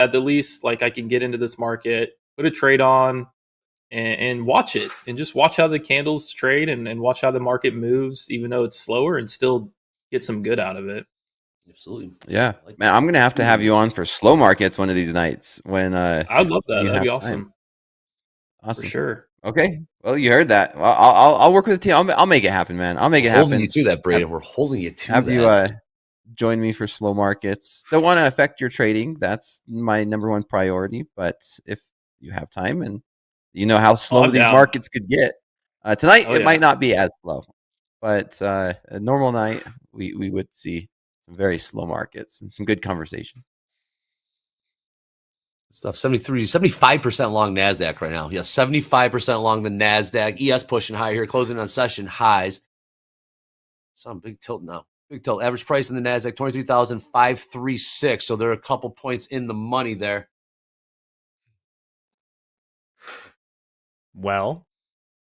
at the least, like, I can get into this market, put a trade on, and watch it, and just watch how the candles trade, and watch how the market moves, even though it's slower, and still get some good out of it. Absolutely. Yeah, man, I'm gonna have to have you on for slow markets one of these nights when I'd love that. you That'd have be awesome. time. Awesome. For sure. Okay. Well, you heard that. Well, I'll work with the team. I'll make it happen, man. I'll make it happen. Holding you to that, Braden. We're holding you to have that. you join me for slow markets. Don't want to affect your trading. That's my number one priority. But if you have time and you know how slow these markets could get, tonight it might not be as slow. But a normal night, we would see some very slow markets and some good conversation. Stuff 75% long NASDAQ right now. Yeah, 75% long the NASDAQ. ES pushing higher here, closing on session highs. Some big tilt now. Big tilt. Average price in the NASDAQ, 23,536. So they're a couple points in the money there. Well,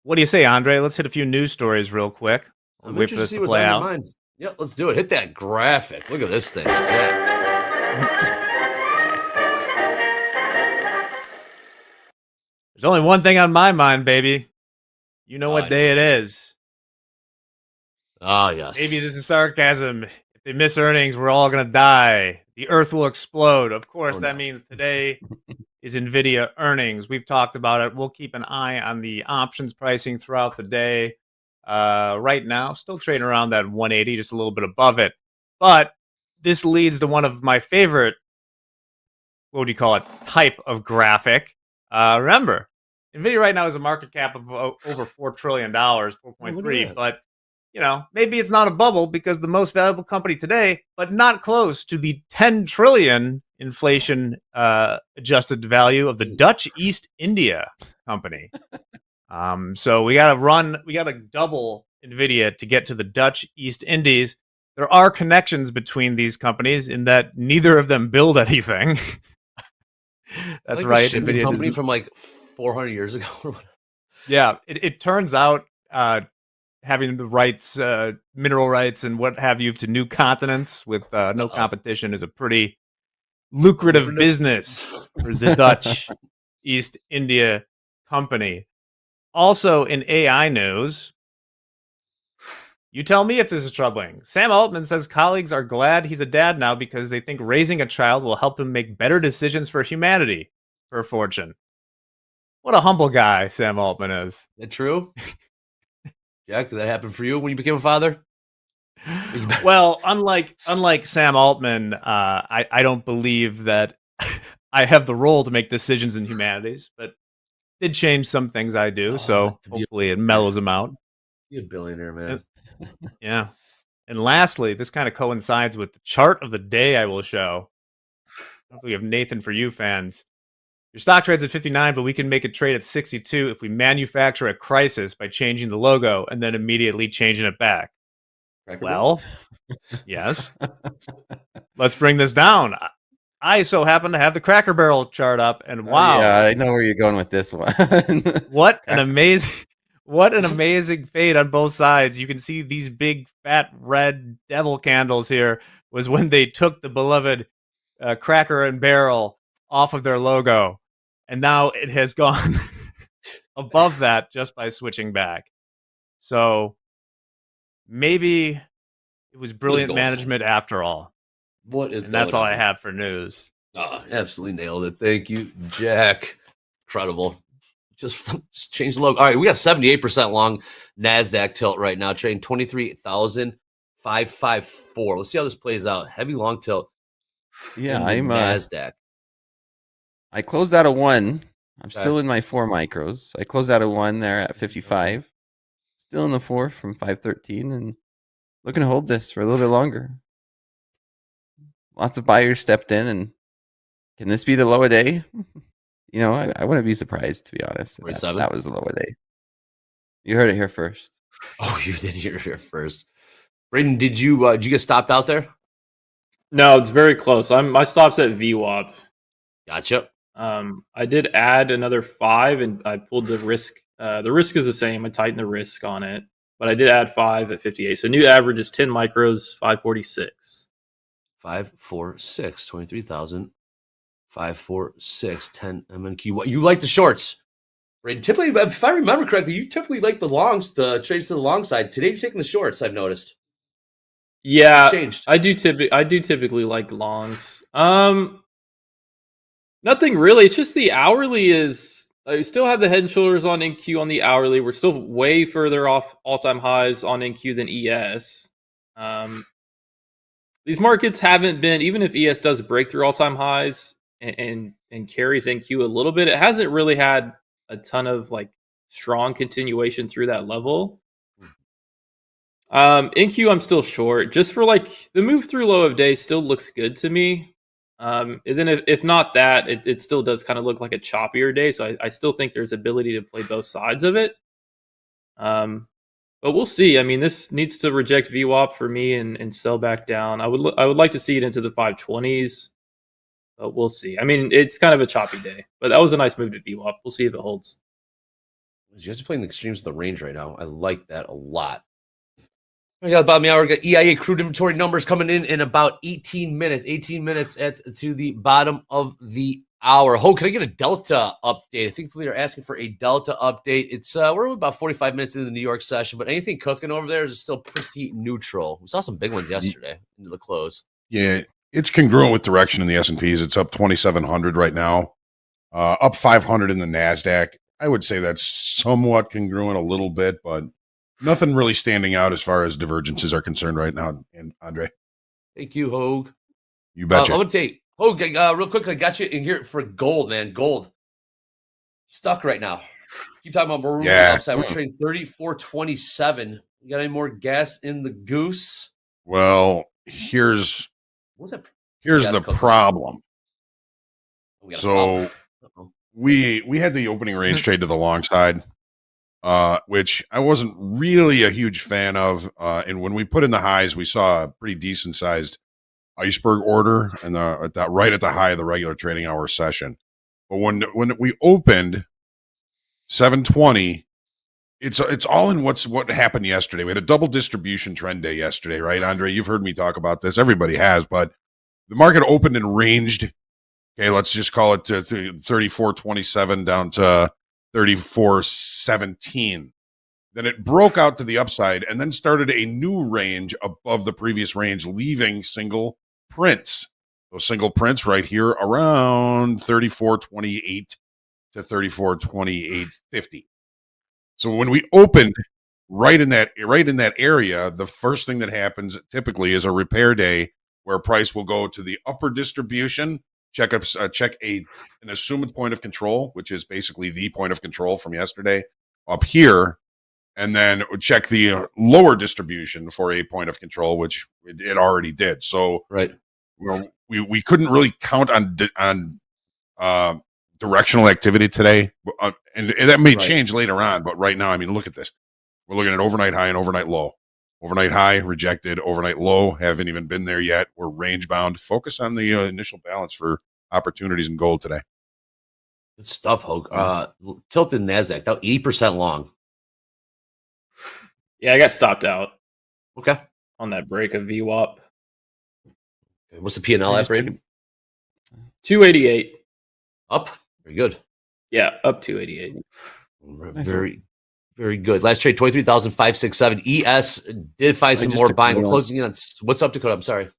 what do you say, Andre? Let's hit a few news stories real quick. I'm interested to see what's on your mind. Yeah, let's do it. Hit that graphic. Look at this thing. There's only one thing on my mind, baby. You know what day it is. Oh, yes. Maybe this is sarcasm. If they miss earnings, we're all going to die. The earth will explode. Of course, that means today is NVIDIA earnings. We've talked about it. We'll keep an eye on the options pricing throughout the day. Right now, still trading around that 180, just a little bit above it. But this leads to one of my favorite, what would you call it, type of graphic. Remember, NVIDIA right now has a market cap of over $4 trillion, 4.3, but you know, maybe it's not a bubble because the most valuable company today, but not close to the 10 trillion inflation adjusted value of the Dutch East India company. So we got to double NVIDIA to get to the Dutch East Indies. There are connections between these companies in that neither of them build anything. That's like right. The shipping company from like 400 years ago. Yeah, it turns out having the rights, mineral rights and what have you to new continents with no competition is a pretty lucrative business for the Dutch East India company. Also in AI news, you tell me if this is troubling. Sam Altman says colleagues are glad he's a dad now because they think raising a child will help him make better decisions for humanity, per Fortune. What a humble guy Sam Altman is. Is that true? Jack, did that happen for you when you became a father? Well, unlike Sam Altman, I don't believe that I have the role to make decisions in humanities, but did change some things I do, so hopefully it mellows them out. You're a billionaire, man. Yeah. And lastly, this kind of coincides with the chart of the day I will show. Hopefully we have Nathan for you fans. Your stock trades at 59, but we can make it trade at 62 if we manufacture a crisis by changing the logo and then immediately changing it back. Well, yes. Let's bring this down. I so happen to have the Cracker Barrel chart up, and wow. Yeah, I know where you're going with this one. What an amazing fade on both sides. You can see these big, fat, red devil candles here was when they took the beloved Cracker and Barrel off of their logo. And now it has gone above that just by switching back. So maybe it was brilliant management after all. And that's all I have for news. Oh, absolutely nailed it. Thank you, Jack. Incredible. Just change the logo. All right, we got 78% long NASDAQ tilt right now, trading 23,554. Let's see how this plays out. Heavy long tilt. Yeah, I'm NASDAQ. I closed out of one. I'm still in my 4 micros. I closed out of one there at 55. Still in the 4 from 513 and looking to hold this for a little bit longer. Lots of buyers stepped in, and can this be the low of day? You know, I wouldn't be surprised, to be honest. That was the low of day. You heard it here first. Oh, you did hear it here first. Braden, did you get stopped out there? No, it's very close. My stop's at VWAP. Gotcha. I did add another 5, and I pulled the risk. The risk is the same. I tightened the risk on it, but I did add 5 at 58. So new average is 10 micros, 546. 546, 23,000. 5, 4, 6, 10 MNQ. What you like the shorts? Right. Typically, if I remember correctly, you typically like the longs, the trades to the long side. Today you're taking the shorts, I've noticed. Yeah, changed. I do typically like longs. Nothing really. It's just the hourly is. I still have the head and shoulders on NQ on the hourly. We're still way further off all-time highs on NQ than ES. These markets haven't been, even if ES does break through all-time highs and carries NQ a little bit, it hasn't really had a ton of like strong continuation through that level. NQ I'm still short. Just for like the move through low of day still looks good to me. And then if not that, it still does kind of look like a choppier day. So I still think there's ability to play both sides of it. But we'll see. I mean, this needs to reject VWAP for me and sell back down. I would like to see it into the 520s, but we'll see. I mean, it's kind of a choppy day, but that was a nice move to VWAP. We'll see if it holds. You guys are playing the extremes of the range right now. I like that a lot. We got about an hour. We got EIA crude inventory numbers coming in about 18 minutes. 18 minutes to the bottom of the hour. Oh, can I get a Delta update? I think we are asking for a Delta update. It's we're about 45 minutes into the New York session, but anything cooking over there is still pretty neutral. We saw some big ones yesterday into the close. Yeah, it's congruent with direction in the S&Ps. It's up 2,700 right now, up 500 in the NASDAQ. I would say that's somewhat congruent a little bit, but nothing really standing out as far as divergences are concerned right now, and Andre. Thank you, Hogue. You betcha. I'm going to take, Hogue, real quick, I got you in here for gold, man. Gold. Stuck right now. Keep talking about maroon upside. We're trading 34.27. You got any more gas in the goose? Well, here's the problem. So we had the opening range trade to the long side, which I wasn't really a huge fan of. And when we put in the highs, we saw a pretty decent sized iceberg order and right at the high of the regular trading hour session. But when we opened 720, it's all in what happened yesterday. We had a double distribution trend day yesterday, right, Andre? You've heard me talk about this. Everybody has, but the market opened and ranged. Okay, let's just call it 34.27 down to 34.17. Then it broke out to the upside and then started a new range above the previous range, leaving single prints. Those single prints right here around 34.28 to 34.28.50. So when we opened right in that area, the first thing that happens typically is a repair day where price will go to the upper distribution, check an assumed point of control, which is basically the point of control from yesterday up here, and then check the lower distribution for a point of control, which it already did. So right, we couldn't really count on directional activity today, and that may change later on. But right now, I mean, look at this. We're looking at overnight high and overnight low. Overnight high rejected, overnight low haven't even been there yet. We're range bound. Focus on the initial balance for opportunities in gold today. Good stuff, Hogue. Tilted NASDAQ, now 80% long. Yeah, I got stopped out. Okay. On that break of VWAP. Okay. What's the P&L at, Braden? 288. Up. Very good. Yeah, up 288. Very, very good. Last trade, 23,567. ES did find some more buying. We're closing in on what's up, Dakota? I'm sorry.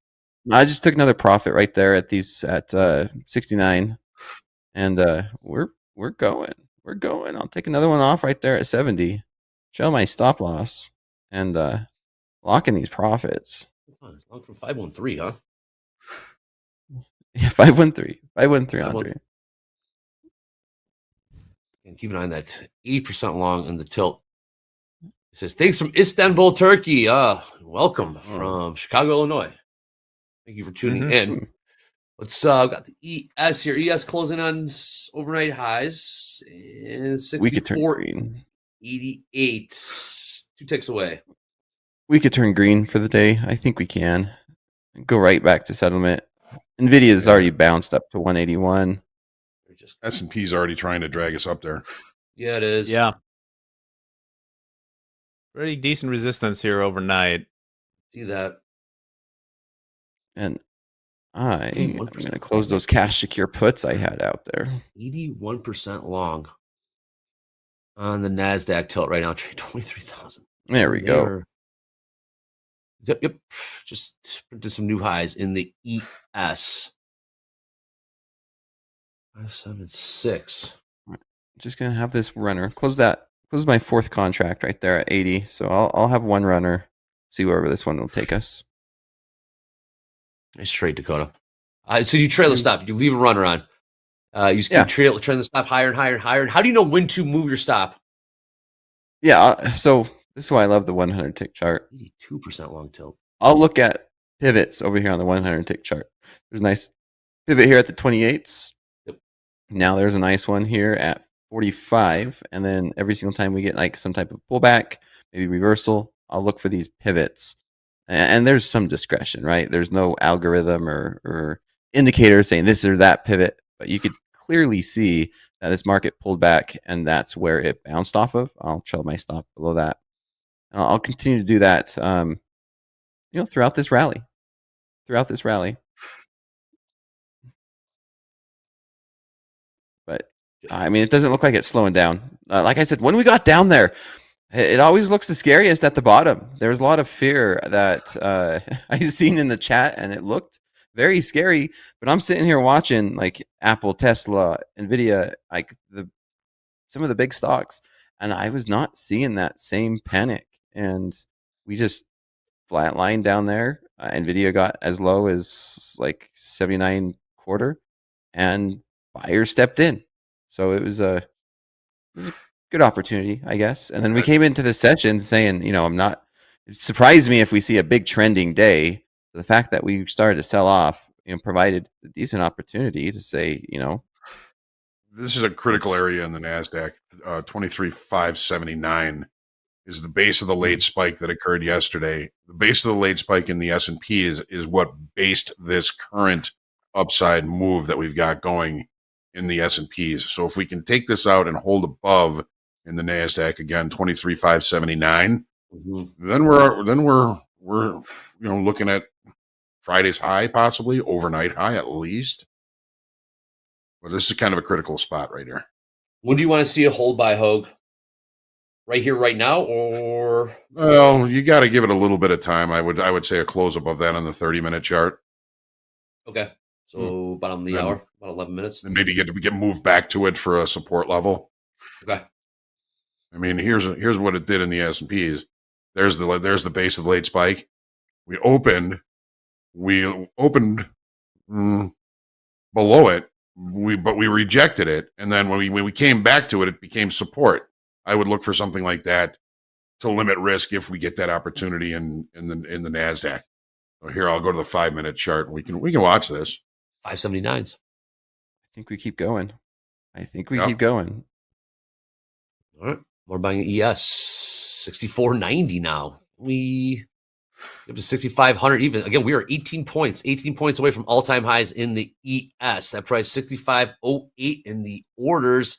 I just took another profit right there at 69, and we're going. We're going. I'll take another one off right there at 70. Show my stop loss and lock in these profits. Long from 513, huh? Yeah, 513. 513, Andre. And keep an eye on that 80% long in the tilt. It says, thanks from Istanbul, Turkey. Welcome from Chicago, Illinois. Thank you for tuning in. Let's got the ES here. ES closing on overnight highs and 64.88. 2 ticks away. We could turn green for the day. I think we can. Go right back to settlement. NVIDIA's already bounced up to 181. S&P's already trying to drag us up there. Yeah, it is. Yeah. Pretty decent resistance here overnight. See that. And I'm going to close those cash secure puts I had out there. 81% long on the NASDAQ tilt right now. Trade 23,000. There we go. Yep. Just printed some new highs in the ES. 576. Just going to have this runner. Close my fourth contract right there at 80. So I'll have one runner. See wherever this one will take us. Nice trade, Dakota. So you trail the stop. You leave a runner on. You just keep trailing the stop higher and higher and higher. And how do you know when to move your stop? Yeah. So this is why I love the 100 tick chart. 82% long tilt. I'll look at pivots over here on the 100 tick chart. There's a nice pivot here at the 28s. Yep. Now there's a nice one here at 45. And then every single time we get like some type of pullback, maybe reversal, I'll look for these pivots. And there's some discretion, right? There's no algorithm or indicator saying this or that pivot, but you could clearly see that this market pulled back and that's where it bounced off of. I'll trail my stop below that. I'll continue to do that, throughout this rally. But I mean, it doesn't look like it's slowing down. Like I said, when we got down there, it always looks the scariest at the bottom. There's a lot of fear that I've seen in the chat, and it looked very scary. But I'm sitting here watching like Apple, Tesla, Nvidia, like some of the big stocks, and I was not seeing that same panic. And we just flatlined down there. Nvidia got as low as like 79.25, and buyers stepped in. So it was a good opportunity, I guess. And then we came into the session saying, it surprised me if we see a big trending day. The fact that we started to sell off, provided a decent opportunity to say, this is a critical area in the NASDAQ. 23,579 is the base of the late spike that occurred yesterday. The base of the late spike in the S&P is what based this current upside move that we've got going in the S&Ps. So if we can take this out and hold above in the NASDAQ again, 23,579, then we're looking at Friday's high, possibly overnight high at least. But this is kind of a critical spot right here. When do you want to see a hold by, Hogue? Right here, right now, or? Well, you got to give it a little bit of time. I would say a close above that on the 30-minute chart. Okay, so about on the hour, about 11 minutes, and maybe get moved back to it for a support level. Okay. I mean, here's what it did in the S&Ps. There's the base of the late spike. We opened below it. But we rejected it, and then when we came back to it, it became support. I would look for something like that to limit risk if we get that opportunity in the NASDAQ. So here, I'll go to the 5-minute chart. We can watch this. 579s. I think we keep going. Keep going. All right, we're buying ES 6490 now. We up to 6,500 even. Again, we are 18 points away from all-time highs in the ES. That price 65.08 in the orders.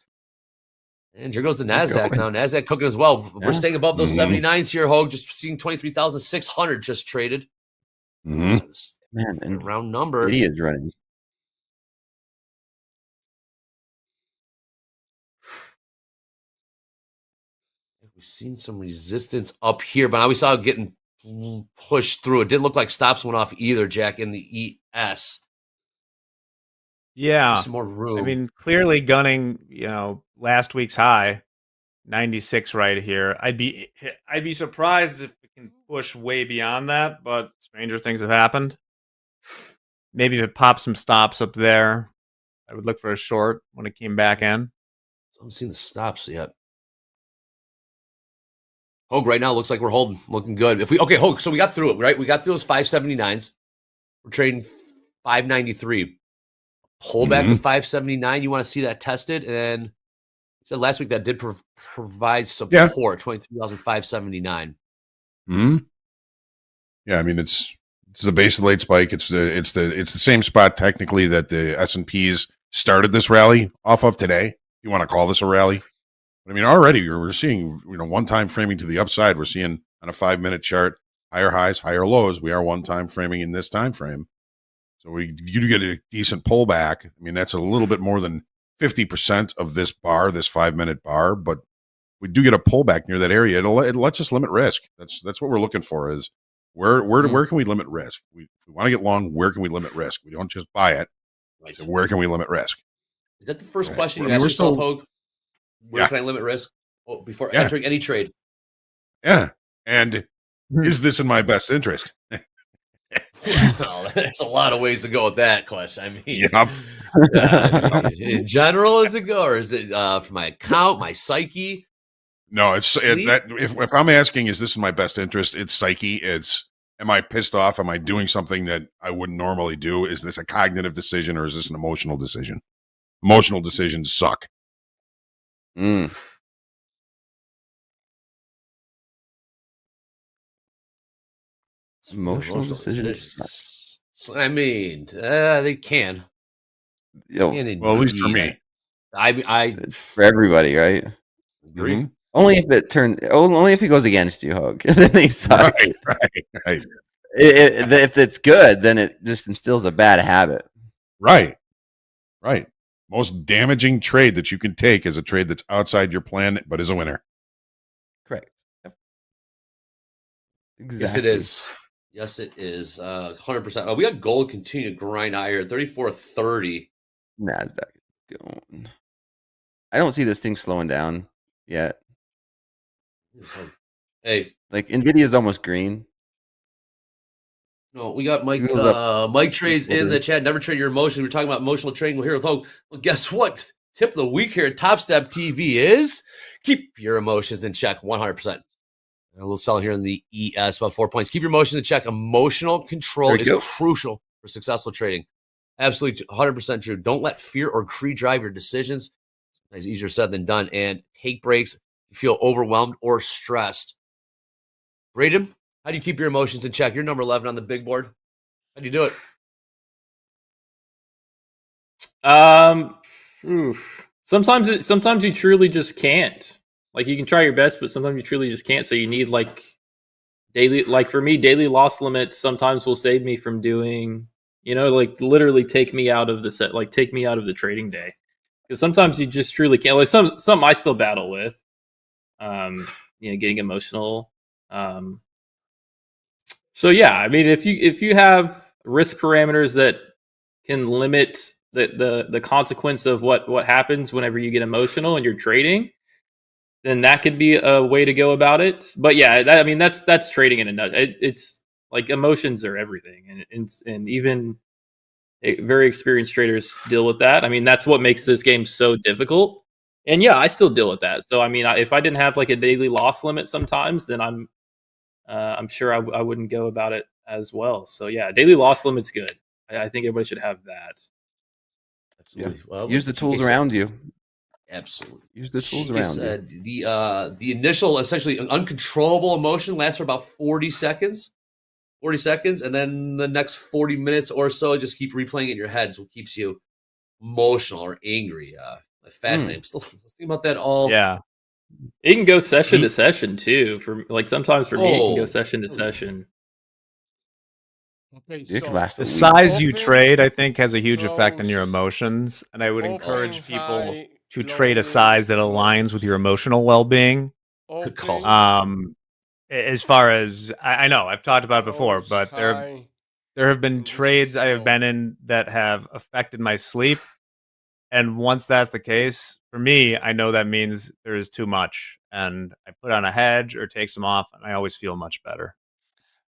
And here goes the NASDAQ now. NASDAQ cooking as well. We're staying above those 79s here, Hogue. Just seeing 23,600 just traded. Man, and round number. He is running. We've seen some resistance up here, but now we saw it getting pushed through. It didn't look like stops went off either, Jack, in the ES. Yeah. Some more room. I mean, clearly gunning, last week's high, 96 right here. I'd be surprised if it can push way beyond that, but stranger things have happened. Maybe if it pops some stops up there, I would look for a short when it came back in. I haven't seen the stops yet. Hogue right now looks like we're holding, looking good. Hogue, so we got through it, right? We got through those 579s. We're trading 593. Pull back to 579. You want to see that tested? And you said last week that did provide support, 23,579. Yeah, I mean it's the base of the late spike. It's the same spot technically that the S&Ps started this rally off of today. You want to call this a rally? But I mean, already we're seeing one time framing to the upside. We're seeing on a 5-minute chart higher highs, higher lows. We are one time framing in this time frame. So you do get a decent pullback. I mean, that's a little bit more than 50% of this bar, this 5-minute bar, but we do get a pullback near that area. It lets us limit risk. That's what we're looking for is where can we limit risk? If we want to get long, where can we limit risk? We don't just buy it. Right. So where can we limit risk? Is that the first question you ask yourself, Hogue? Where can I limit risk? Well, before entering any trade. Yeah. And is this in my best interest? Well, there's a lot of ways to go with that question. I mean, in general, is it go, or is it for my account, my psyche? No, if I'm asking, is this in my best interest? It's psyche. It's, am I pissed off? Am I doing something that I wouldn't normally do? Is this a cognitive decision or is this an emotional decision? Emotional decisions suck. Emotional decisions. I mean, they can. Well, at least for me. I for everybody, right? Agree. Mm-hmm. Only if it goes against you, Hogue. Then they suck. Right. If it's good, then it just instills a bad habit. Right. Most damaging trade that you can take is a trade that's outside your plan, but is a winner. Correct. Yep. Exactly. Yes, it is. Yes, it is. 100%. Oh, we got gold continue to grind higher at 34.30. NASDAQ going. I don't see this thing slowing down yet. Hey, like Nvidia is almost green. No, we got Mike. Mike trades in the chat. Never trade your emotions. We're talking about emotional trading. We're here with Hogue. Well, guess what? Tip of the week here at Top Step TV is keep your emotions in check 100%. A little sell here in the ES, about 4 points. Keep your emotions in check. Emotional control is crucial for successful trading. Absolutely 100% true. Don't let fear or greed drive your decisions. It's easier said than done. And take breaks if you feel overwhelmed or stressed. Braden, how do you keep your emotions in check? You're number 11 on the big board. How do you do it? Sometimes you truly just can't. Like, you can try your best, but sometimes you truly just can't. So you need for me, daily loss limits sometimes will save me from doing, literally take me out of the set, take me out of the trading day. Because sometimes you just truly can't. Like some I still battle with, getting emotional. So yeah, I mean, if you have risk parameters that can limit the consequence of what happens whenever you get emotional and you're trading, then that could be a way to go about it. But yeah, that's trading in a nut. It's like emotions are everything, and even very experienced traders deal with that. I mean, that's what makes this game so difficult. And yeah, I still deal with that. So I mean, if I didn't have like a daily loss limit sometimes, then I'm sure I wouldn't go about it as well. So yeah, daily loss limit's good. I think everybody should have that. Absolutely. Yeah. Well, use the tools around you. Absolutely. Use the tools around you. The initial, essentially, uncontrollable emotion lasts for about 40 seconds. 40 seconds, and then the next 40 minutes or so, just keep replaying it in your head. So it keeps you emotional or angry. Fascinating. I'm still thinking about that all. Yeah. It can go session to session too. Sometimes for me, it can go session to session. Okay, It could so last a The week. size you trade, I think, has a huge effect on your emotions. And I would encourage people high, to trade a size that aligns with your emotional well-being. Good call. As far as I know, I've talked about it before, but there have been trades I have been in that have affected my sleep. And once that's the case, for me, I know that means there is too much. And I put on a hedge or take some off, and I always feel much better.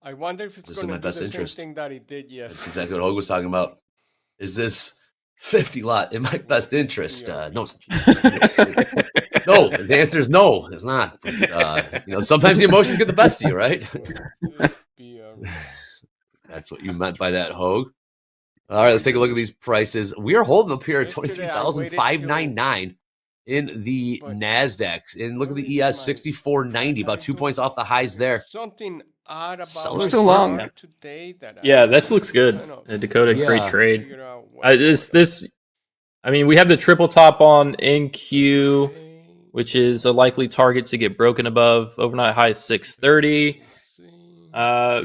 I wonder if it's This is in going my to do best the interest. same thing that it did yesterday. That's exactly what Hogue was talking about. Is this 50 lot in my best interest? No. No, the answer is no, it's not. But, sometimes the emotions get the best of you, right? That's what you meant by that, Hogue. All right, let's take a look at these prices. We are holding up here at 23,599 in the NASDAQ. And look at the ES, 64.90, about 2 points off the highs there. Something odd about still long. today that Yeah, this looks good. Dakota, great trade. We have the triple top on NQ, which is a likely target to get broken above overnight high 630.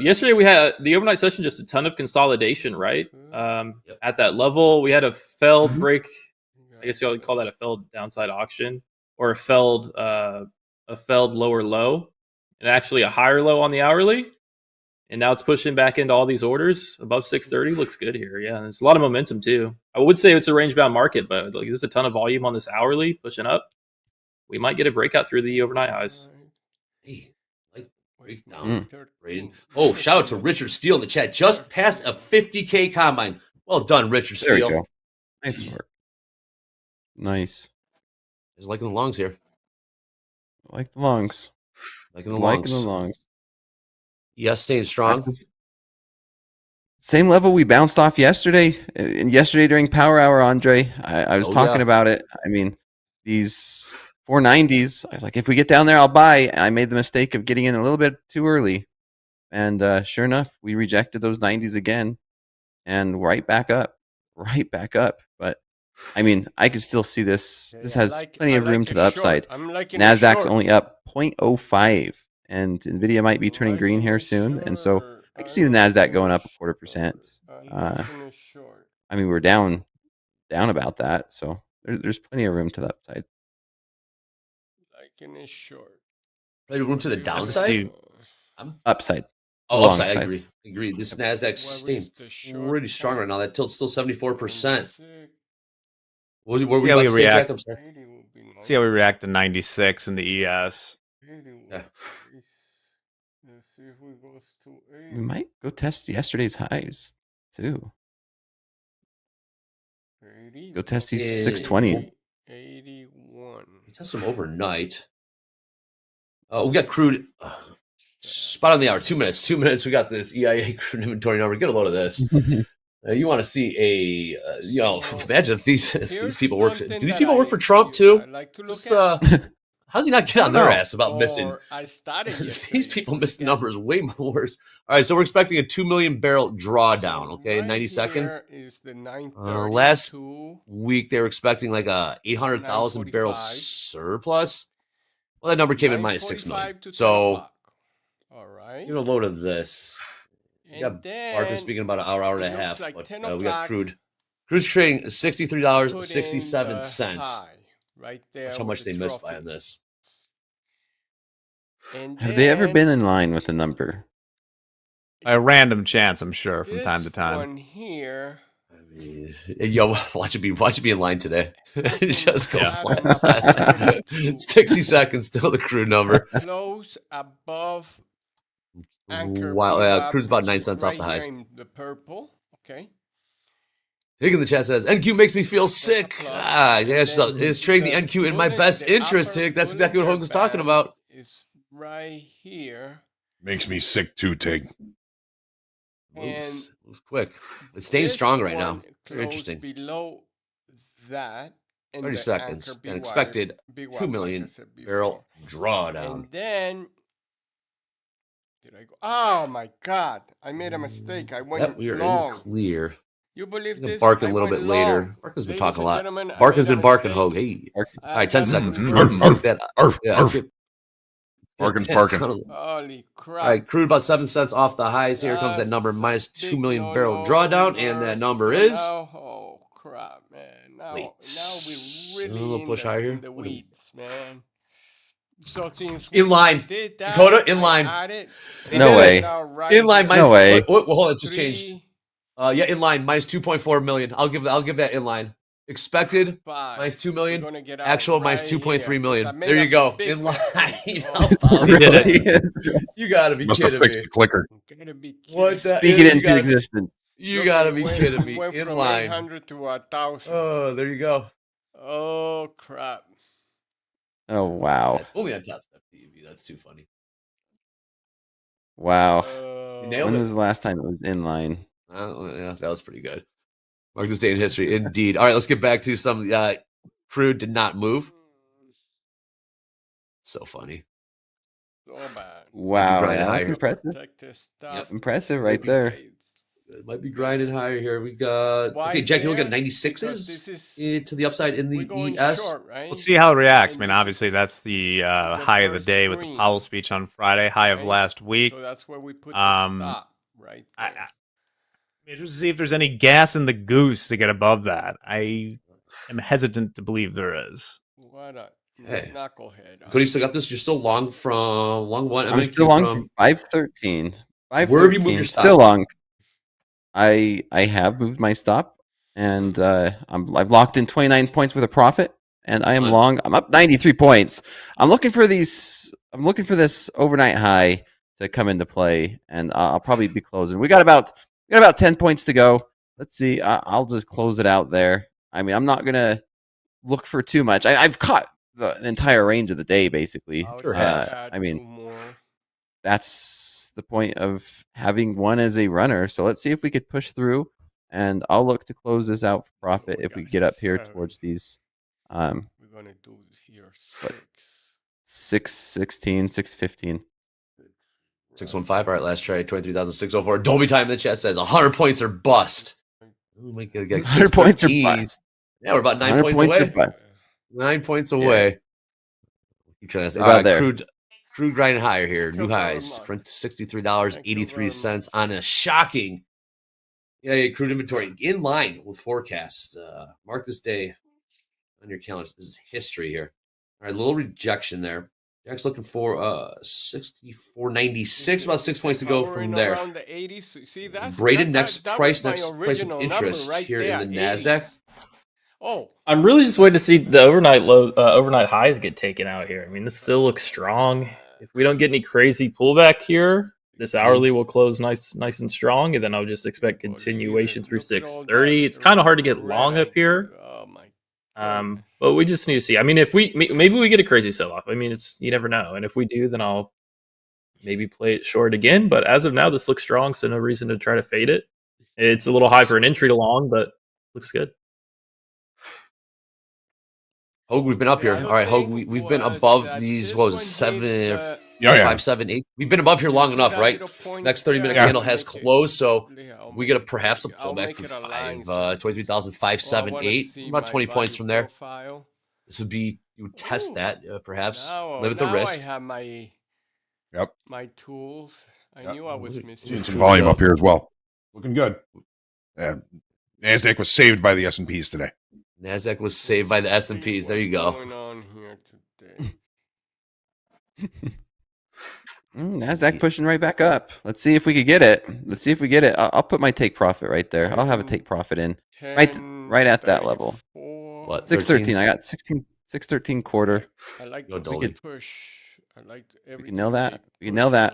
Yesterday we had the overnight session, just a ton of consolidation, right? At that level, we had a failed break. I guess you would call that a failed downside auction, or a failed lower low, and actually a higher low on the hourly. And now it's pushing back into all these orders above 630. Looks good here. Yeah, there's a lot of momentum too. I would say it's a range bound market, but like there's a ton of volume on this hourly pushing up. We might get a breakout through the overnight highs. Hey, like breakdown. Oh, shout out to Richard Steele in the chat. Just passed a 50K combine. Well done, Richard There Steele. you go. Nice work. Nice. Just liking the longs here. I like the longs. Liking the longs. Yes, staying strong. Same level we bounced off yesterday. And yesterday during Power Hour, Andre, I was talking about it. I mean, these 490s, I was like, if we get down there, I'll buy. I made the mistake of getting in a little bit too early. And sure enough, we rejected those 90s again and right back up. But I mean, I could still see this. This has plenty of room to the upside. NASDAQ's only up 0.05. And NVIDIA might be turning green here soon. And so I can see the NASDAQ going up 0.25%. I mean, we're down about that. So there's plenty of room to the upside. Plenty of room to the downside? Upside. Oh, upside. I agree. This NASDAQ's staying pretty strong right now. That tilt's still 74%. What were we about to say, Jack? I'm sorry. See how we react to 96 in the ES. Yeah. We might go test yesterday's highs too. Go test these 620. 81. We test them overnight. We got crude spot on the hour. 2 minutes. 2 minutes. We got this EIA crude inventory number. Get a load of this. You want to see imagine if these people work. Do these people work for Trump too? How's he not get on their ass about missing? These people miss the numbers way more worse. All right, so we're expecting a 2 million barrel drawdown. Okay, in 90 seconds. Last week they were expecting like a 800,000 barrel surplus. Well, that number came in minus 6 million. So, get a load of this. We got Barker speaking about an hour and a half, but we got crude. Crude's trading $63.67. That's how much they missed by on this. Have they ever been in line with the number? A random chance, I'm sure, from time to time. One here. I mean, yo, watch it be in line today. Just go flat. 60 seconds till the crude number. Close above anchor. Wow, crude's about 9 cents off the highs. The purple. Okay. Hig in the chat says, NQ makes me feel sick. Yes, it's trading the NQ in my best interest, Hig. That's exactly what Hogan's talking about. It's right here. Makes me sick too, Tig. Moves quick. It's staying strong right now. Very interesting. Below that. 30 seconds. And expected 2 million barrel drawdown. And then, did I go? Oh my God. I made a mistake. I went we are long. in the clear. You believe this? Barking a little bit later. Barkin's been talking a lot. Barkin's been barking, Hogue. Hey. All right, 10 seconds. Barking. Holy crap. All right, crude about 7 cents off the highs. Here comes that number, minus 2 million barrel drawdown. And that number is... Oh, crap, man. Now we're really a little push higher in the weeds, man. So in line. Dakota, in line. No way. In line. No way. Hold on, it just changed. In line, minus 2.4 million. I'll give that in line. Expected, minus 2 million. Actual, minus 2.3 million. There you go. In line. You did it. You gotta be kidding me. The clicker. Speak it into existence. You gotta be kidding me. In line. 800 to 1,000. Oh, there you go. Oh, crap. Oh, wow. Only on Top Step TV. That's too funny. Wow. Nailed When it. was the last time it was in line? Yeah, that was pretty good. Mark this day in history, indeed. All right, let's get back to some crude did not move. So funny. So bad. Wow, Right that's higher. impressive. Yep. Impressive right there. It might be grinding higher here. We got Why okay, Jack. You look at there? 96s Because this is to the upside in we're the going ES. short, right? We'll see how it reacts. I And mean, this obviously, is that's the the high of the first day with the green, Powell speech on Friday, high of right? last week. So that's where we put the Um, stop, right I, there. I, just to see if there's any gas in the goose to get above that. I am hesitant to believe there is. What a Okay. knucklehead. Cody, you still got this? You're still long from long one. I'm still long from 513. Where have you moved your stop? Still long. I have moved my stop, and I've locked in 29 points with a profit, and I am long. I'm up 93 points. I'm looking for these. I'm looking for this overnight high to come into play, and I'll probably be closing. We got about 10 points to go. Let's see. I'll just close it out there. I mean, I'm not gonna look for too much. I've caught the entire range of the day, basically. Sure have. I mean, that's the point of having one as a runner. So let's see if we could push through, and I'll look to close this out for profit if we get up here towards these. We're gonna do here 616, 615. 615. All right, last try. 23,604. Dolby time in the chat says 100 points or bust. We might get 100 points or bust. Yeah, we're about 9 points away. 9 points away. Keep trying to say, about there. Crude grinding higher here. New highs. Sprint to $63.83 on a shocking crude inventory in line with forecast. Mark this day on your calendars. This is history here. All right, little rejection there. Jack's looking for 64.96, about 6 points to go from there. Braden, next price of interest right here there, in the NASDAQ. Oh, I'm really just waiting to see the overnight highs get taken out here. I mean, this still looks strong. If we don't get any crazy pullback here, this hourly will close nice and strong, and then I'll just expect continuation through 630. It's kind of hard to get long up here. Oh my. But we just need to see. I mean, if maybe we get a crazy sell-off. I mean, you never know. And if we do, then I'll maybe play it short again. But as of now, this looks strong, so no reason to try to fade it. It's a little high for an entry to long, but looks good. Hogue, we've been up here. All right, Hogue, we've been above these. What was it, 5, 7, 8? We've been above here long enough, right? Next 30-minute candle has closed, so we get perhaps a pullback to 23,578. About 20 points from there. This would be, you would test that, perhaps. Live at the risk. I have my tools. I knew I was missing. Seeing some volume up here as well. Looking good. NASDAQ was saved by the S&Ps today. NASDAQ was saved by the S&Ps. There you go. What's going on here today? NASDAQ pushing right back up. Let's see if we could get it. I'll put my take profit right there. I'll have a take profit in right at that level. What? 613. I got 613 quarter. I like to push. I like we can nail that. We can nail that.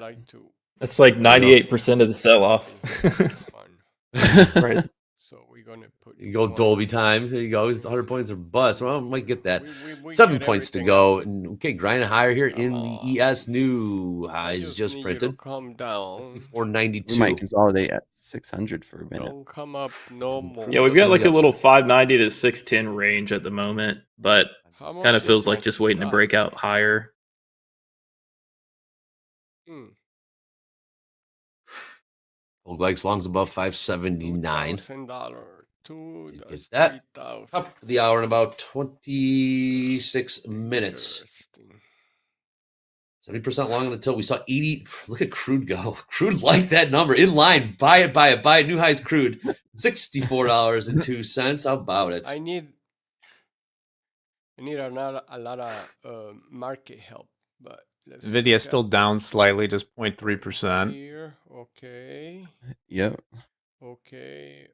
That's like 98% of the sell-off. Right. So we're gonna put. You go Dolby time. There you go. 100 points or bust. Well, might get that. 7 points to go. And okay, grinding higher here in the ES. New highs just printed. Come down. 492. We might consolidate at 600 for a minute. Don't come up no more. Yeah, we've got like a little 590 to 610 range at the moment, but it kind of feels like just waiting to break out higher. Old legs longs above 579. Get that. Top of the hour in about 26 minutes. 70% long on the tilt. We saw 80. Look at crude go. Crude like that number. In line. Buy it, buy it, buy it. New highs crude. $64.02. How about it? I need a lot of market help, but Nvidia is still down slightly, just 0.3%. Here, okay. Yep. Okay.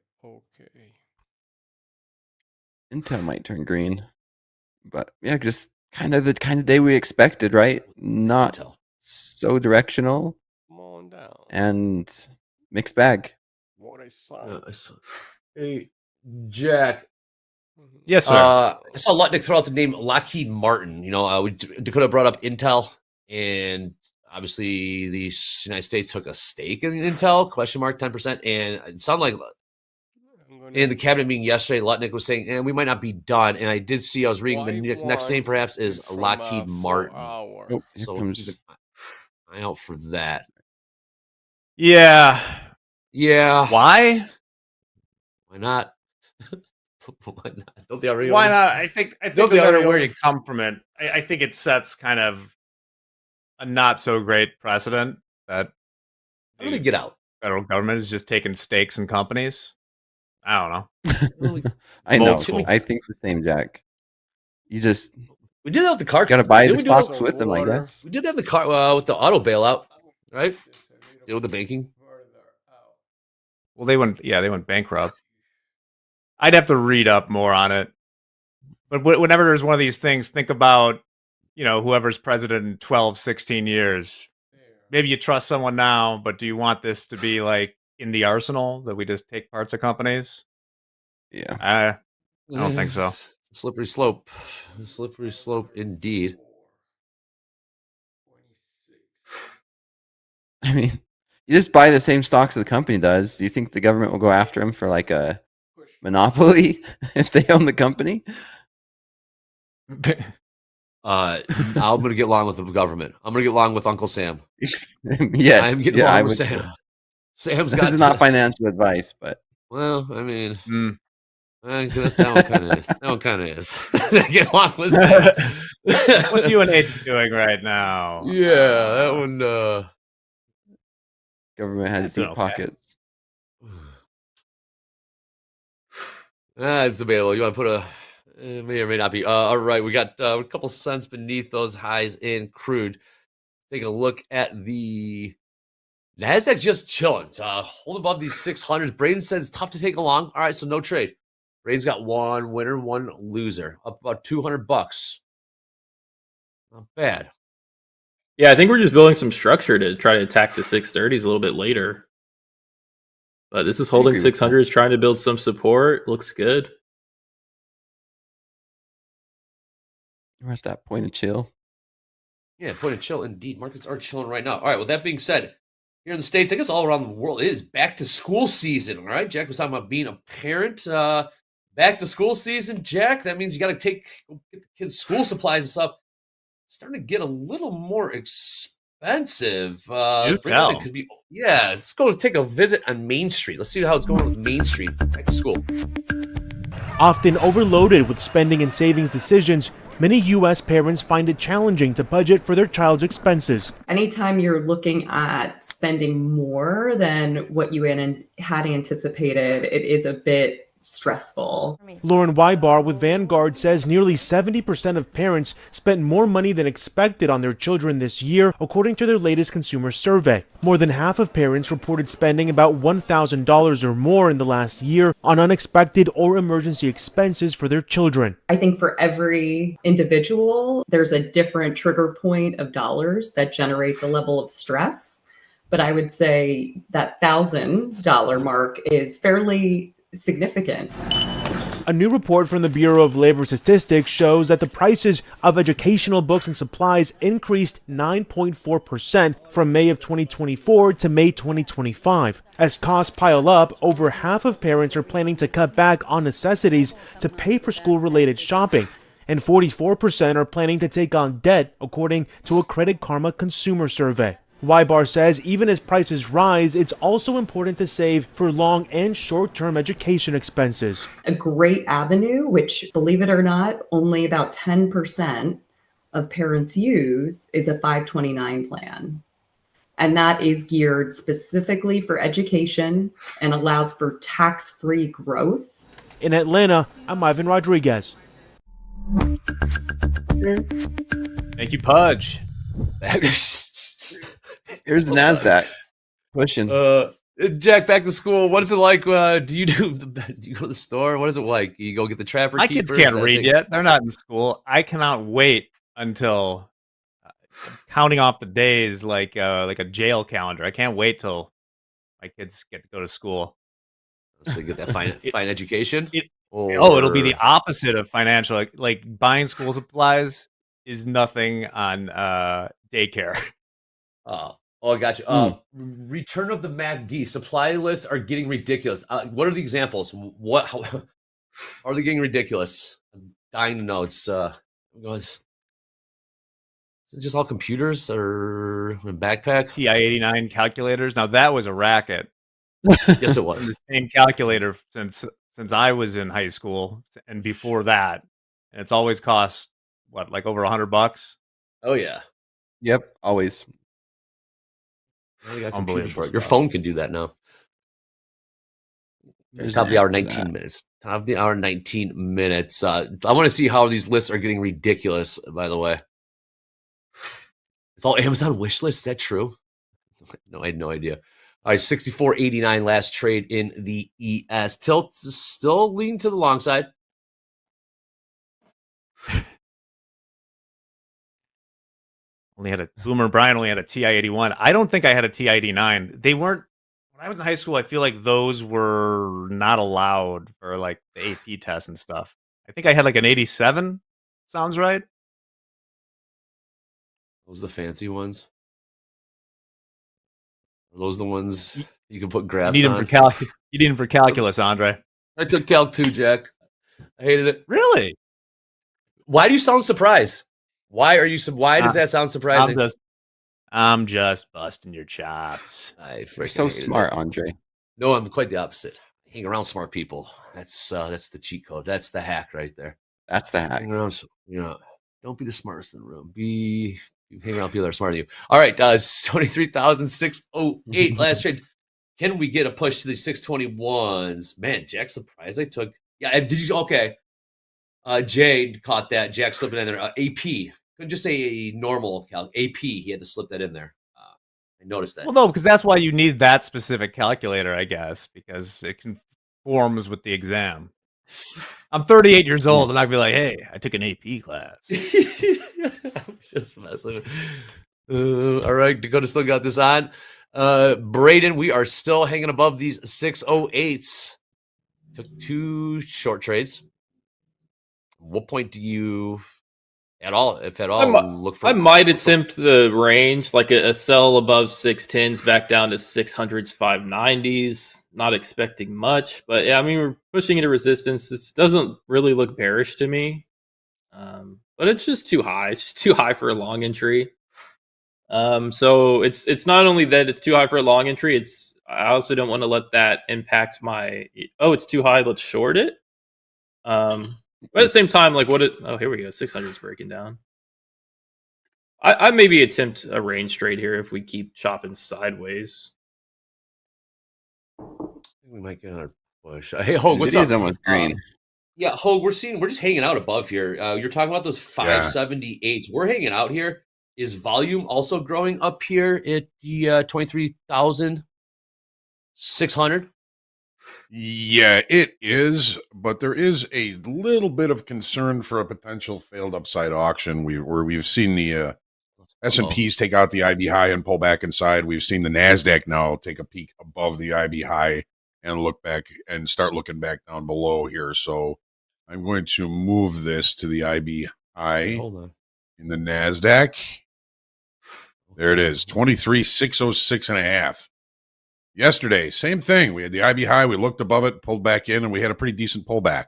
Intel might turn green, but yeah, just kind of the day we expected, right? Not Intel. So directional. Come on down. And mixed bag. What I saw. Hey, Jack. Yes, sir. I saw Lutnick throw out the name Lockheed Martin. You know, Dakota brought up Intel, and obviously the United States took a stake in Intel, 10%. And it sounded like in the cabinet meeting yesterday, Lutnick was saying, we might not be done. And I did see, I was reading the next name perhaps is Lockheed Martin. Oh, so keep an eye out for that. Yeah. Yeah. Why? Why not? Why not? Don't they already? Why not? I think no matter where you come from it, I think it sets kind of a not so great precedent that How do they get out? federal government is just taking stakes in companies. I don't know. I know. Old school. I think the same, Jack. You just We did that with the car. got to buy the Didn't we do that- stocks with them, I guess. We did that in the car with the auto bailout, right? Deal with the banking. Well, they went bankrupt. I'd have to read up more on it. But whenever there's one of these things, think about, whoever's president in 12, 16 years. Maybe you trust someone now, but do you want this to be like in the arsenal that we just take parts of companies? Yeah. I don't think so. It's a slippery slope. A slippery slope indeed. I mean, you just buy the same stocks the company does. Do you think the government will go after them for like a monopoly if they own the company? I'm gonna get along with the government. I'm gonna get along with Uncle Sam. Yes. I'm getting along with Sam. Sam's got. This is not financial advice, but well, I mean, that one kind of is. Get along with Sam. What's UNH doing right now? Yeah, that one. Government has deep pockets. It's debatable. You want to put a may or may not be. All right, we got a couple cents beneath those highs in crude. Take a look at the Nasdaq, just chilling. Hold above these 600s. Braden said it's tough to take along. All right, so no trade. Braden's got one winner, one loser. Up about $200. Not bad. Yeah, I think we're just building some structure to try to attack the 630s a little bit later. But this is holding 600s, trying to build some support. Looks good. We're at that point of chill. Yeah, point of chill indeed. Markets are chilling right now. All right, with that being said, here in the States, I guess all around the world, it is back to school season. All right, Jack was talking about being a parent. Back to school season, Jack. That means you got to get the kids' school supplies and stuff. Starting to get a little more expensive. It could be. Yeah, let's go take a visit on Main Street. Let's see how it's going with Main Street back to school. Often overloaded with spending and savings decisions, many U.S. parents find it challenging to budget for their child's expenses. Anytime you're looking at spending more than what you had anticipated, it is a bit stressful. Lauren Wybar with Vanguard says nearly 70% of parents spent more money than expected on their children this year, according to their latest consumer survey. More than half of parents reported spending about $1,000 or more in the last year on unexpected or emergency expenses for their children. I think for every individual, there's a different trigger point of dollars that generates a level of stress. But I would say that $1,000 mark is fairly significant. A new report from the Bureau of Labor Statistics shows that the prices of educational books and supplies increased 9.4% from May of 2024 to May 2025. As costs pile up, over half of parents are planning to cut back on necessities to pay for school-related shopping, and 44% are planning to take on debt, according to a Credit Karma consumer survey. Wybar says even as prices rise, it's also important to save for long and short-term education expenses. A great avenue, which, believe it or not, only about 10% of parents use, is a 529 plan. And that is geared specifically for education and allows for tax-free growth. In Atlanta, I'm Ivan Rodriguez. Thank you, Pudge. Here's the NASDAQ pushing. Jack, back to school. What is it like? Do you go to the store? What is it like? You go get the Trapper My Keepers? kids can't read yet. They're not in school. I cannot wait until counting off the days like a jail calendar. I can't wait till my kids get to go to school. So you get that fine education? It'll be the opposite of financial. Like buying school supplies is nothing on daycare. Oh, I got you. Return of the MACD. Supply lists are getting ridiculous. What are the examples? How are they getting ridiculous? I'm dying to know. Is it just all computers or a backpack? TI-89 calculators. Now that was a racket. Yes, it was. The same calculator since I was in high school and before that, and it's always cost what, like over $100? Oh yeah. Yep, always. Now you got computers Unbelievable for it. Your stuff. phone can do that now. There's Top of an the hour, app for 19 that. minutes. Top of the hour, 19 minutes. I want to see how these lists are getting ridiculous, by the way. It's all Amazon wish list. Is that true? No, I had no idea. All right, 64.89 last trade in the ES. Tilt still leaning to the long side. Boomer Brian only had a TI-81. I don't think I had a TI-89. They weren't, when I was in high school, I feel like those were not allowed for like the AP test and stuff. I think I had like an 87. Sounds right. Those the fancy ones. Are those the ones you can put graphs You need on? You need them for calculus, Andre. I took Calc 2, Jack. I hated it. Really? Why do you sound surprised? Why does that sound surprising? I'm just busting your chops. You're so smart, Andre. No, I'm quite the opposite. I hang around smart people. That's the cheat code. That's the hack right there. That's the hack. Don't be the smartest in the room. Hang around people that are smarter than you. All right, 23,608 last trade. Can we get a push to the 621s? Man, Jack, surprised I took. Yeah, did you? Okay. Jade caught that. Jack slipping in there. AP. Couldn't just say a normal calc. AP. He had to slip that in there. I noticed that. Well, no, because that's why you need that specific calculator, I guess, because it conforms with the exam. I'm 38 years old, and I'd be like, hey, I took an AP class. I'm just messing. All right, Dakota still got this on. Braden, we are still hanging above these 608s. Took 2 short trades. What point do you, at all, if at all, look for? I might attempt the range, like a sell above 610s back down to 600s, 590s. Not expecting much, but yeah, I mean, we're pushing into resistance. This doesn't really look bearish to me, but it's just too high. It's just too high for a long entry. So it's not only that it's too high for a long entry. I also don't want to let that impact my. Oh, it's too high. Let's short it. But at the same time, like here we go. 600 is breaking down. I maybe attempt a range trade here if we keep chopping sideways. We might get another push. Hey, Hogue, what's up? Almost green. Yeah, Hogue, we're just hanging out above here. You're talking about those 578s. We're hanging out here. Is volume also growing up here at the 23,600? Yeah, it is, but there is a little bit of concern for a potential failed upside auction. We've seen the S&Ps take out the IB high and pull back inside. We've seen the NASDAQ now take a peek above the IB high and look back and start looking back down below here. So I'm going to move this to the IB high in the NASDAQ. There it is, 23,606.5. Yesterday, same thing. We had the IB high. We looked above it, pulled back in, and we had a pretty decent pullback.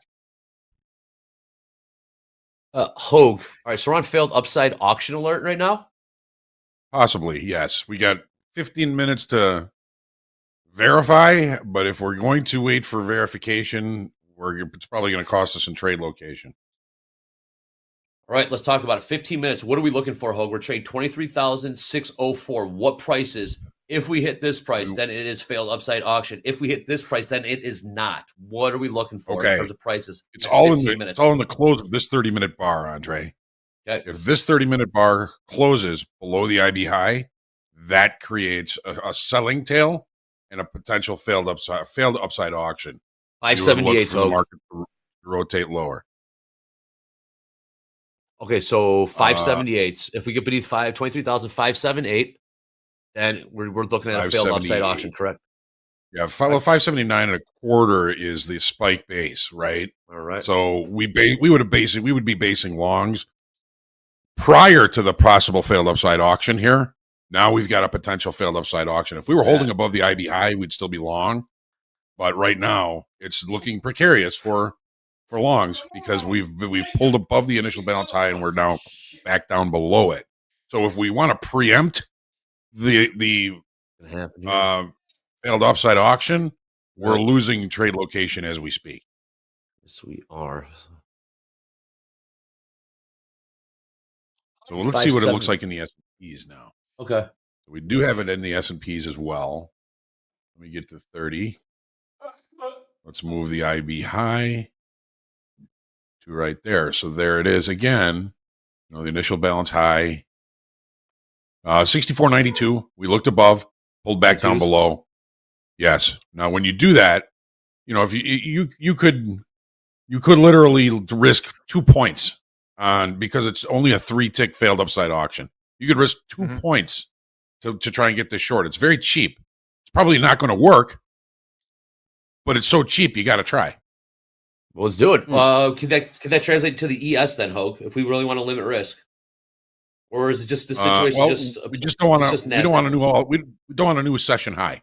Hogue. All right, so we're on failed upside auction alert right now? Possibly, yes. We got 15 minutes to verify, but if we're going to wait for verification, it's probably going to cost us in trade location. All right, let's talk about it. 15 minutes. What are we looking for, Hogue? We're trading 23,604. What prices? If we hit this price, then it is failed upside auction. If we hit this price, then it is not. What are we looking for in terms of prices? It's all in the close of this 30-minute bar, Andre. Okay. If this 30-minute bar closes below the IB high, that creates a selling tail and a potential failed upside auction. 578 for the market to rotate lower. Okay, so 578. If we get beneath 23,578. Then we're looking at a failed upside auction, correct? Yeah, 579.25 is the spike base, right? All right. So we would be basing longs prior to the possible failed upside auction here. Now we've got a potential failed upside auction. If we were holding above the IB high, we'd still be long. But right now, it's looking precarious for longs because we've pulled above the initial balance high and we're now back down below it. So if we want to preempt the failed upside auction, we're losing trade location as we speak. Yes, we are. So let's see what it looks like in the S&Ps now. Okay. We do have it in the S&Ps as well. Let me get to 30. Let's move the IB high to right there. So there it is again. You know, the initial balance high. 64.92. We looked above, pulled back down below. Yes. Now, when you do that, you know, if you could literally risk 2 points on, because it's only a 3-tick failed upside auction. You could risk 2 points to try and get this short. It's very cheap. It's probably not going to work, but it's so cheap you got to try. Well, let's do it. Could that translate to the ES then, Hogue? If we really want to limit risk, or is it just the situation? We just don't want to. We don't want a new session high.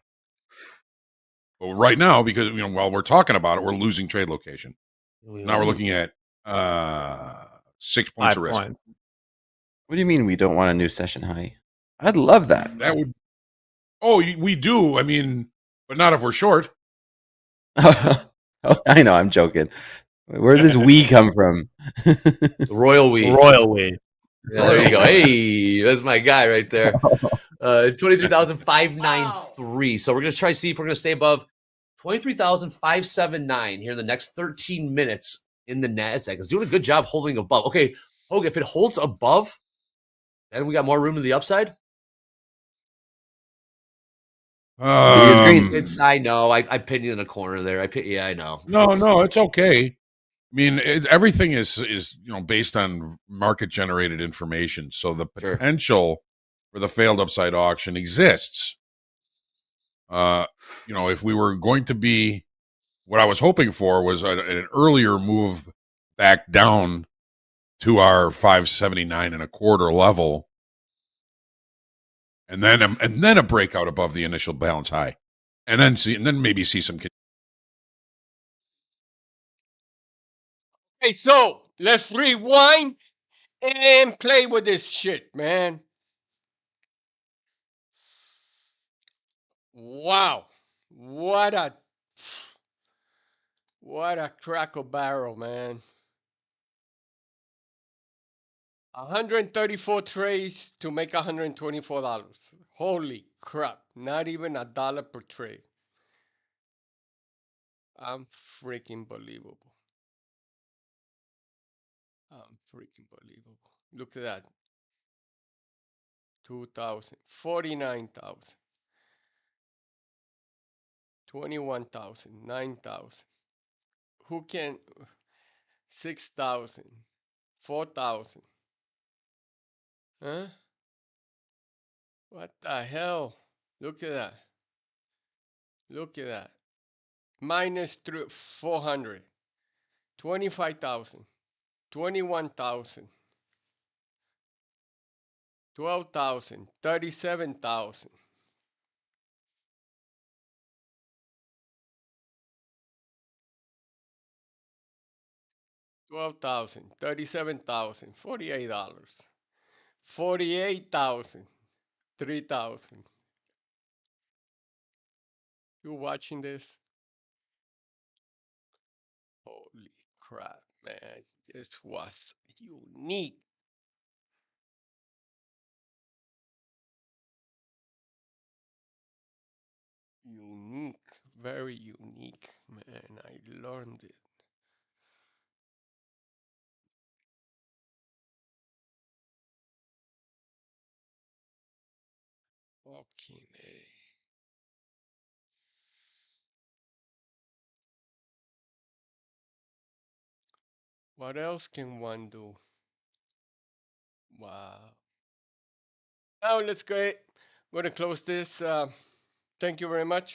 But right now, because while we're talking about it, we're losing trade location. Now we're looking at 6 points of risk. What do you mean we don't want a new session high? I'd love that. That would. Oh, we do. I mean, but not if we're short. Oh, I know. I'm joking. Where does we come from? Royal we. Royal we. Yeah, there you go. Hey, that's my guy right there. 23,593. So we're going to try to see if we're going to stay above 23,579 here in the next 13 minutes in the NASDAQ. It's doing a good job holding above. Okay, Hogue, if it holds above, then we got more room to the upside. I know. I pinned you in the corner there. I know. No, it's okay. I mean, everything is based on market generated information. So the potential for the failed upside auction exists. If we were going to be, what I was hoping for was an earlier move back down to our 579.25 level, and then a breakout above the initial balance high, and then maybe see some. Okay, so let's rewind and play with this shit, man. Wow. What a crackle barrel, man. 134 trades to make $124. Holy crap. Not even $1 per trade. I'm freaking believable. Look at that. 2,000, 49,000, 21,000, 9,000. Who can? 6,000, 4,000. Huh? What the hell? Look at that. Look at that. Minus 400. 25,000. 21,000. 12,000. 37,000. 12,000. 37,000. $48. 48,000. 3,000. You watching this? Holy crap, man. This was unique. Unique. Very unique, man. I learned it. Fucking A. What else can one do? Wow. Now let's go. We're going to close this. Thank you very much.